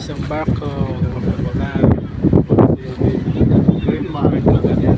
isang bako, kapag green market na ganyan.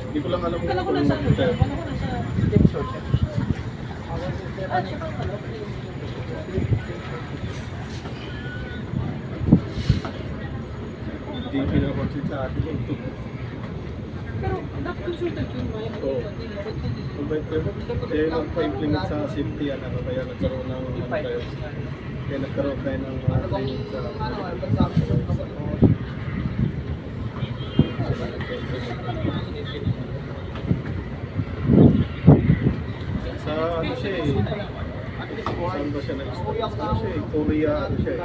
Hindi ko lang alam kung ano sa hindi pinakonsit sa atin ito. Pero nag-consultant yun ba? Oo. Eh, nagpa-implement sa safety yan, kaya nagkaroon ng kaya nagkaroon tayo ng training sa ano siya eh. Saan ba siya nag-experience? Ano siya eh, Korea, ano siya eh.